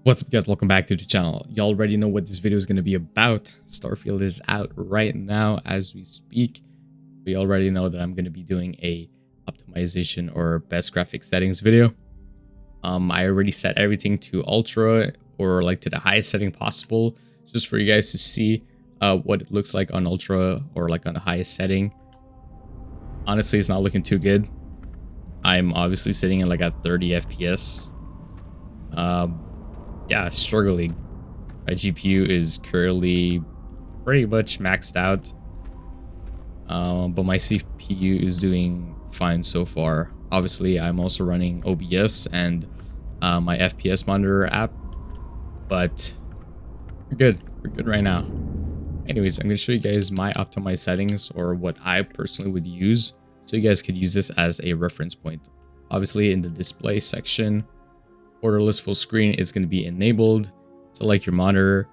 What's up, guys? Welcome back to the channel. You already know what this video is going to be about. Starfield is out right now as we speak. We already know that I'm going to be doing a optimization or best graphic settings video. I already set everything to ultra or like to the highest setting possible, just for you guys to see what it looks like on ultra or like on the highest setting. Honestly, it's not looking too good. I'm obviously sitting in like at 30 FPS. Yeah, struggling. My GPU is currently pretty much maxed out, but my CPU is doing fine so far. Obviously, I'm also running OBS and my FPS monitor app, but we're good. We're good right now. Anyways, I'm going to show you guys my optimized settings, or what I personally would use, so you guys could use this as a reference point. Obviously, in the display section, borderless full screen is going to be enabled. Select your monitor.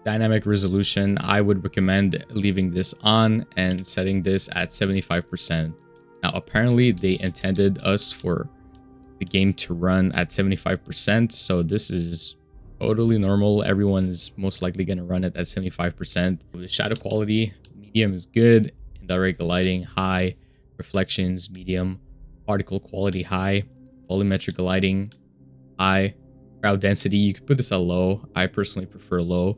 Dynamic resolution, I would recommend leaving this on and setting this at 75%. Now, apparently they intended us for the game to run at 75%, so this is totally normal. Everyone is most likely going to run it at 75%. The shadow quality, medium is good. Indirect lighting, high. Reflections, medium. Particle quality, high. Volumetric lighting, high. Crowd density, you could put this at low. I personally prefer low.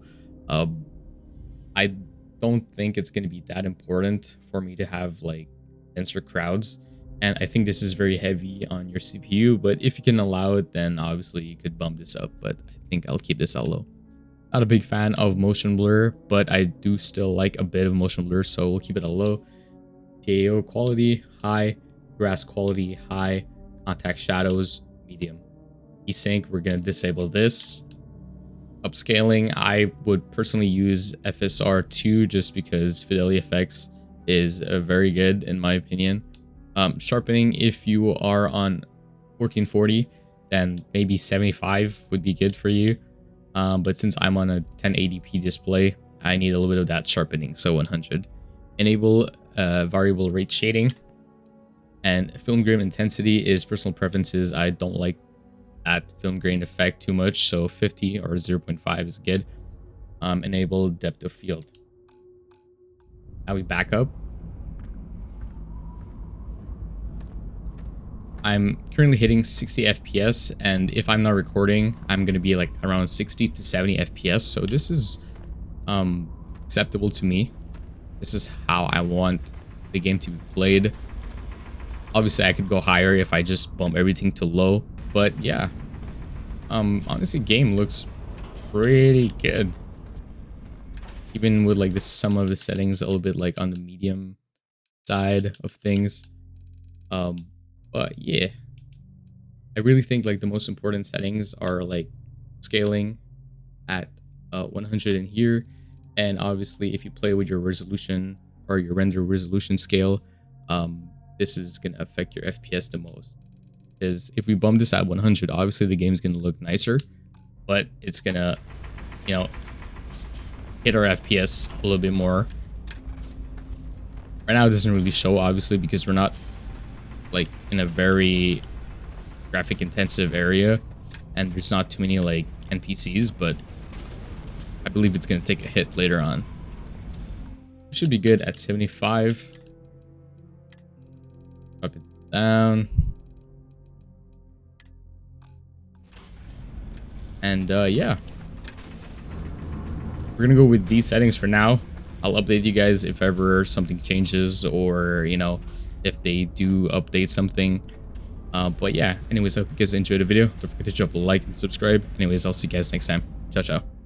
I don't think it's going to be that important for me to have like denser crowds, and I think this is very heavy on your CPU, but if you can allow it, then obviously you could bump this up, but I think I'll keep this at low. Not a big fan of motion blur, but I do still like a bit of motion blur, so we'll keep it at low. TAO quality, high. Grass quality, high. Contact shadows, medium. Sync, we're going to disable this. Upscaling, I would personally use FSR 2 just because fidelity effects is very good in my opinion. Sharpening, if you are on 1440, then maybe 75 would be good for you. But since I'm on a 1080p display, I need a little bit of that sharpening, so 100. Enable variable rate shading. And film grain intensity is personal preferences. I don't like that film grain effect too much, so 50 or 0.5 is good. Enable depth of field. Now we back up. I'm currently hitting 60 FPS, and if I'm not recording, I'm going to be like around 60 to 70 FPS, so this is acceptable to me. This is how I want the game to be played. Obviously, I could go higher if I just bump everything to low, but yeah, honestly, game looks pretty good. Even with like some of the settings a little bit like on the medium side of things. But yeah, I really think like the most important settings are like scaling at 100 in here, and obviously if you play with your resolution or your render resolution scale, this is going to affect your FPS the most. Because if we bump this at 100, obviously the game's going to look nicer, but it's going to, you know, hit our FPS a little bit more. Right now it doesn't really show, obviously, because we're not like in a very graphic intensive area and there's not too many like NPCs, but I believe it's going to take a hit later on. It should be good at 75. Drop it down. And yeah, we're gonna go with these settings for now. I'll update you guys if ever something changes, or you know, if they do update something. But yeah, anyways, I hope you guys enjoyed the video. Don't forget to drop a like and subscribe. Anyways, I'll see you guys next time. Ciao, ciao.